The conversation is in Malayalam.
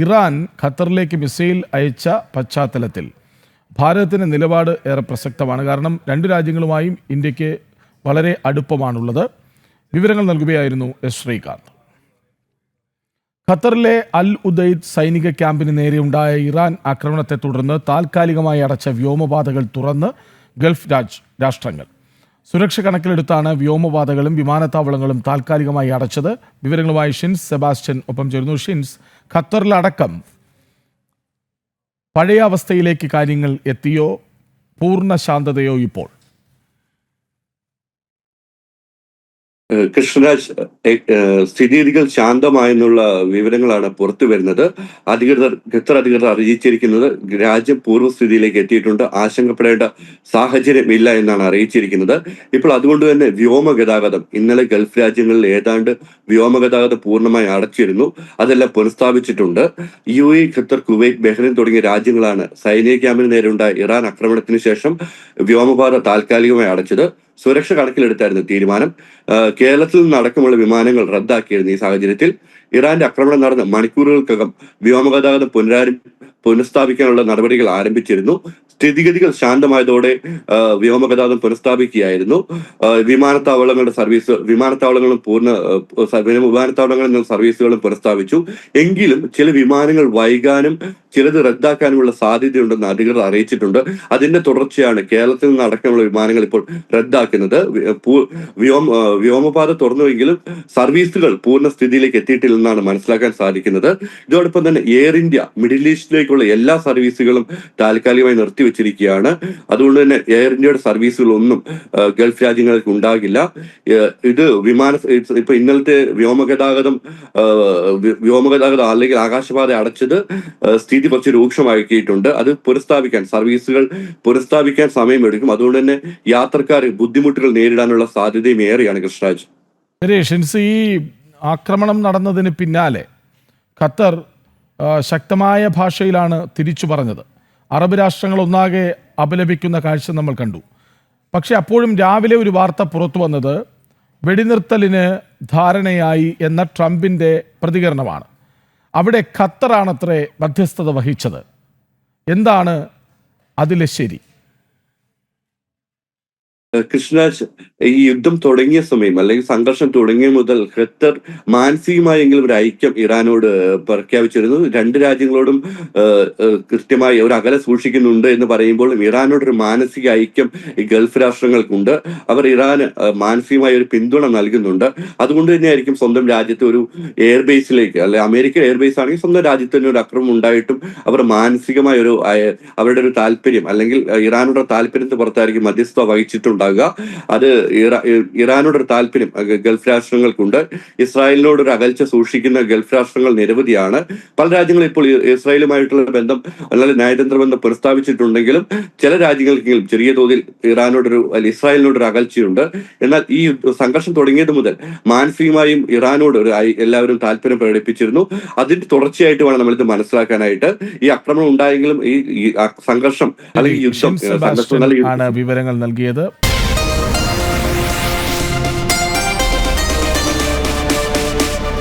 ഇറാൻ ഖത്തറിലേക്ക് മിസൈൽ അയച്ച പശ്ചാത്തലത്തിൽ ഭാരതത്തിൻ്റെ നിലപാട് ഏറെ പ്രസക്തമാണ്. കാരണം രണ്ട് രാജ്യങ്ങളുമായും ഇന്ത്യക്ക് വളരെ അടുപ്പമാണുള്ളത്. വിവരങ്ങൾ നൽകുകയായിരുന്നു എസ് ശ്രീകാന്ത്. ഖത്തറിലെ അൽ ഉദൈദ് സൈനിക ക്യാമ്പിന് നേരെയുണ്ടായ ഇറാൻ ആക്രമണത്തെ തുടർന്ന് താൽക്കാലികമായി അടച്ച വ്യോമപാതകൾ തുറന്ന് ഗൾഫ് രാഷ്ട്രങ്ങൾ. സുരക്ഷ കണക്കിലെടുത്താണ് വ്യോമപാതകളും വിമാനത്താവളങ്ങളും താൽക്കാലികമായി അടച്ചത്. വിവരങ്ങളുമായി ഷിൻസ് സെബാസ്റ്റ്യൻ ഒപ്പം ചേരുന്നു. ഷിൻസ്, ഖത്തറിലടക്കം പഴയ അവസ്ഥയിലേക്ക് കാര്യങ്ങൾ എത്തിയോ? പൂർണ്ണ ശാന്തതയോ ഇപ്പോൾ? കൃഷ്ണരാജ്, സ്ഥിതിഗതികൾ ശാന്തമായെന്നുള്ള വിവരങ്ങളാണ് പുറത്തു വരുന്നത്. ഖത്തർ അധികൃതർ അറിയിച്ചിരിക്കുന്നത് രാജ്യം പൂർവ്വസ്ഥിതിയിലേക്ക് എത്തിയിട്ടുണ്ട്, ആശങ്കപ്പെടേണ്ട സാഹചര്യമില്ല എന്നാണ് അറിയിച്ചിരിക്കുന്നത്. ഇപ്പോൾ അതുകൊണ്ട് തന്നെ വ്യോമഗതാഗതം ഇന്നലെ ഗൾഫ് രാജ്യങ്ങളിൽ ഏതാണ്ട് വ്യോമഗതാഗതം പൂർണ്ണമായി അടച്ചിരുന്നു. അതെല്ലാം പുനഃസ്ഥാപിച്ചിട്ടുണ്ട്. UAE, ഖത്തർ, കുവൈറ്റ്, ബഹ്റൈൻ തുടങ്ങിയ രാജ്യങ്ങളാണ് സൈനിക ക്യാമ്പിന് നേരെയുണ്ടായ ഇറാൻ ആക്രമണത്തിന് ശേഷം വ്യോമപാത താൽക്കാലികമായി അടച്ചത്. സുരക്ഷ കണക്കിലെടുത്തായിരുന്നു തീരുമാനം. കേരളത്തിൽ നിന്നടക്കമുള്ള വിമാനങ്ങൾ റദ്ദാക്കിയിരുന്നു. ഈ സാഹചര്യത്തിൽ ഇറാന്റെ ആക്രമണം നടന്ന മണിക്കൂറുകൾക്കകം വ്യോമഗതാഗതം പുനഃസ്ഥാപിക്കാനുള്ള നടപടികൾ ആരംഭിച്ചിരുന്നു. സ്ഥിതിഗതികൾ ശാന്തമായതോടെ വ്യോമഗതാഗതം പുനഃസ്ഥാപിക്കുകയായിരുന്നു. വിമാനത്താവളങ്ങളിൽ നിന്ന് സർവീസുകളും പുനഃസ്ഥാപിച്ചു. എങ്കിലും ചില വിമാനങ്ങൾ വൈകാനും ചിലത് റദ്ദാക്കാനുമുള്ള സാധ്യതയുണ്ടെന്ന് അധികൃതർ അറിയിച്ചിട്ടുണ്ട്. അതിന്റെ തുടർച്ചയാണ് കേരളത്തിൽ നിന്ന് അടക്കമുള്ള വിമാനങ്ങൾ ഇപ്പോൾ റദ്ദാക്കുന്നത്. വ്യോമപാത തുറന്നുവെങ്കിലും സർവീസുകൾ പൂർണ്ണ സ്ഥിതിയിലേക്ക് എത്തിയിട്ടില്ലെന്നാണ് മനസ്സിലാക്കാൻ സാധിക്കുന്നത്. ഇതോടൊപ്പം തന്നെ എയർ ഇന്ത്യ മിഡിൽ ഈസ്റ്റിലേക്കുള്ള എല്ലാ സർവീസുകളും താൽക്കാലികമായി നിർത്തിവെച്ചിരിക്കുകയാണ്. അതുകൊണ്ട് തന്നെ എയർ ഇന്ത്യയുടെ സർവീസുകളൊന്നും ഗൾഫ് രാജ്യങ്ങൾക്ക് ഉണ്ടാകില്ല. ഇത് ഇപ്പൊ ഇന്നലത്തെ വ്യോമഗതാഗതം അല്ലെങ്കിൽ ആകാശപാത അടച്ചത് സ്ഥിതി കുറച്ച് രൂക്ഷമാക്കിയിട്ടുണ്ട്. അത് സർവീസുകൾ പുനഃസ്ഥാപിക്കാൻ സമയമെടുക്കും. അതുകൊണ്ട് തന്നെ യാത്രക്കാർ ബുദ്ധിമുട്ടുകൾ നേരിടാനുള്ള സാധ്യതയും ഏറെയാണ്. കൃഷ്ണരാജ്, ഈ ആക്രമണം നടന്നതിന് പിന്നാലെ ഖത്തർ ശക്തമായ ഭാഷയിലാണ് തിരിച്ചു പറഞ്ഞത്. അറബ് രാഷ്ട്രങ്ങൾ ഒന്നാകെ അപലപിക്കുന്ന കാഴ്ച നമ്മൾ കണ്ടു. പക്ഷെ അപ്പോഴും രാവിലെ ഒരു വാർത്ത പുറത്തു വന്നത് വെടിനിർത്തലിന് ധാരണയായി എന്ന ട്രംപിൻ്റെ പ്രതികരണമാണ്. അവിടെ ഖത്തറാണത്രേ മധ്യസ്ഥത വഹിച്ചത്. എന്താണ് അതിലെ ശരി? കൃഷ്ണരാജ്, ഈ യുദ്ധം തുടങ്ങിയ സമയം അല്ലെങ്കിൽ സംഘർഷം തുടങ്ങിയ മുതൽ ഖത്തർ മാനസികമായെങ്കിലും ഒരു ഐക്യം ഇറാനോട് പ്രഖ്യാപിച്ചിരുന്നു. രണ്ട് രാജ്യങ്ങളോടും കൃത്യമായി ഒരു അകലെ സൂക്ഷിക്കുന്നുണ്ട് എന്ന് പറയുമ്പോൾ ഇറാനോടൊരു മാനസിക ഐക്യം ഈ ഗൾഫ് രാഷ്ട്രങ്ങൾക്കുണ്ട്. അവർ ഇറാന് മാനസികമായ ഒരു പിന്തുണ നൽകുന്നുണ്ട്. അതുകൊണ്ട് തന്നെയായിരിക്കും സ്വന്തം രാജ്യത്തെ ഒരു എയർബേസിലേക്ക്, അല്ലെ അമേരിക്കൻ എയർബേസ് ആണെങ്കിൽ സ്വന്തം രാജ്യത്ത് തന്നെ ഒരു ആക്രമണം ഉണ്ടായിട്ടും അവർ മാനസികമായ അവരുടെ ഒരു താല്പര്യം അല്ലെങ്കിൽ ഇറാനോട് താല്പര്യത്തിന് പുറത്തായിരിക്കും മധ്യസ്ഥത വഹിച്ചിട്ടുണ്ട്. അത് ഇറാനോടൊരു താല്പര്യം ഗൾഫ് രാഷ്ട്രങ്ങൾക്കുണ്ട്. ഇസ്രായേലിനോടൊരു അകൽച്ച സൂക്ഷിക്കുന്ന ഗൾഫ് രാഷ്ട്രങ്ങൾ നിരവധിയാണ്. പല രാജ്യങ്ങളും ഇപ്പോൾ ഇസ്രായേലുമായിട്ടുള്ള ബന്ധം അല്ലെങ്കിൽ നയതന്ത്ര ബന്ധം പുനഃസ്ഥാപിച്ചിട്ടുണ്ടെങ്കിലും ചില രാജ്യങ്ങൾക്കെങ്കിലും ചെറിയ തോതിൽ ഇസ്രായേലിനോടൊരു അകൽച്ചയുണ്ട്. എന്നാൽ ഈ സംഘർഷം തുടങ്ങിയത് മുതൽ മാനസികമായും ഇറാനോട് എല്ലാവരും താല്പര്യം പ്രകടിപ്പിച്ചിരുന്നു. അതിന്റെ തുടർച്ചയായിട്ട് വേണം നമ്മളിത് മനസ്സിലാക്കാനായിട്ട്. ഈ ആക്രമണം ഉണ്ടായെങ്കിലും ഈ സംഘർഷം അല്ലെങ്കിൽ യുദ്ധം വിവരങ്ങൾ നൽകിയത്.